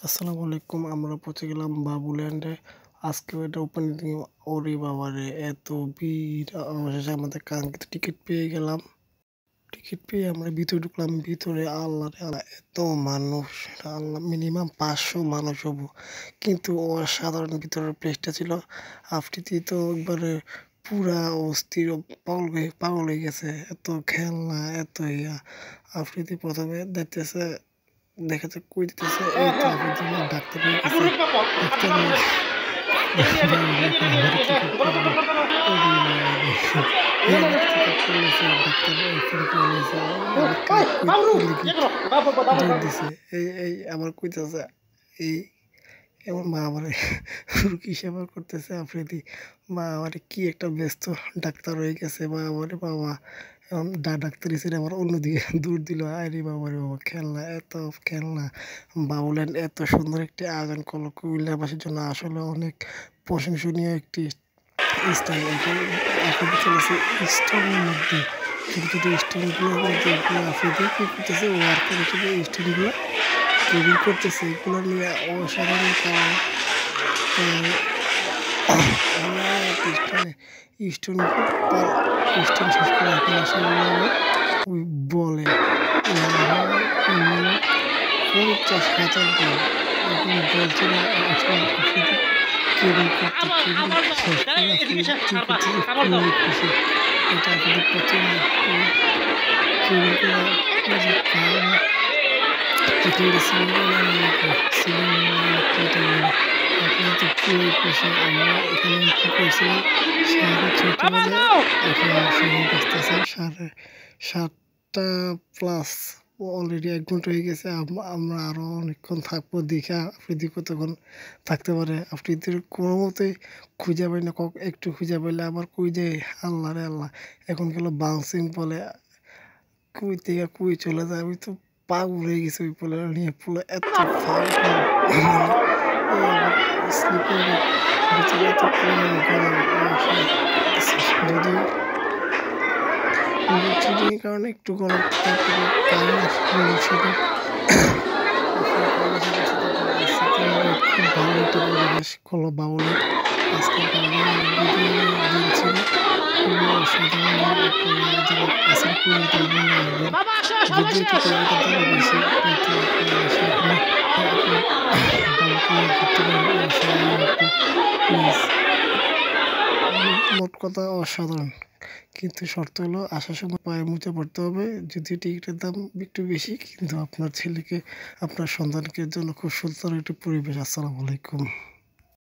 আসসালামু আলাইকুম। আমরা পৌঁছে গেলাম বাবুল্যান্ডে। আজকেও এটা ওপেনিং। ওরে বাবারে, এত ভিড়! অবশেষে আমাদের কাঙ্ক্ষিত টিকিট পেয়ে গেলাম। টিকিট পেয়ে আমরা ভিতরে ঢুকলাম। ভিতরে আল্লাহ রে আল্লাহ, এত মানুষ! আল্লাহ, মিনিমাম 500 মানুষ হবো। কিন্তু অসাধারণ ভিতরের প্লেসটা ছিল। আফ্রিদি তো একবারে পুরা অস্থির, পাগল হয়ে গেছে। এত খেলনা, এত ইয়া। আফ্রিদি প্রথমে দেখতেছে, দেখাতে কই দিতেছে, এই তো আফ্রিদি ডাক্তার হয়ে গেছে। ডাক্তার আবার কইতেছে এই এমন মা আমারে রুগী সেবা করতেছে আফ্রিদি। মা আমারে কি একটা ব্যস্ত ডাক্তার হয়ে গেছে। মা আমারে বাবা এখন ডাক্তার হিসেবে আবার অন্যদিকে দৌড় দিল। আরে বাবা রে বাবা, খেলনা, এত খেলনা! বাবুল্যান্ড এত সুন্দর একটি আয়োজন করলো কুমিল্লাবাসীর জন্য আসলে অনেক প্রশংসনীয় একটি স্টাইল। এখন চলেছে স্টোনের মধ্যে, ছোটো ছোটো স্টোনগুলোর মধ্যে এগুলো আফ্রিদি কী করতেছে, ওয়ার্কার হিসেবে স্টোনগুলো কেবিন করতেছে। এগুলো নিয়ে অসাধারণ পাওয়া স্টোন স্টোন শেষ করে এখন আসলে ওই বলে 50,000 বল এখন বলছিল আফ্রিদি কেবিন করতে। কেবিন শেষ করে আফ্রিদি কী করতেছে, খুবই খুশি। এটা আফ্রিদি প্রথম কেবিন করা আমরা এখানে কি করছিলাম, 6:30 বাজে, এখন সময় বাজতেছে 7:30+। অলরেডি 1 ঘন্টা হয়ে গেছে। আমরা আরও অনেকক্ষণ থাকবো। দেখা আফ্রিদি কতক্ষণ থাকতে পারে। আফ্রিদির কোনো মতেই খুঁজে পাই না। একটু খুঁজে পাইলে আবার কই যে আল্লাহ রে আল্লাহ, এখন গেল বাউন্সিং বলে কই থেকে কই চলে যায়। আমি তো পাগল হয়ে গেছি ওই পোলা নিয়ে। পোলা এত স্লিপার ভিতরে এত পরিমাণ গরম। যদিও লোডশেডিংয়ের কারণে একটু গরম, তারপরে কারেন্ট আসলে লোডশেডিং খুব ভালো একটা পরিবেশ হলো বাউলে। আজকে দিন ছিল খুবই অসাধারণ। আপনারা যারা আছেন কুমিল্লা আসবেন, যদিও টিকিটের দাম বেশি, কিন্তু আপনারা এসে এখানে ঘুরতে পারেন। অসাধারণ একটি প্লেস, মোট কথা অসাধারণ। কিন্তু শর্ত হলো আসার সময় পায়ে মোজা পড়তে হবে। যদিও টিকিটের দাম একটু বেশি, কিন্তু আপনার ছেলেকে, আপনার সন্তানকে জন্য খুব সুন্দর একটি পরিবেশ। আসসালামু আলাইকুম।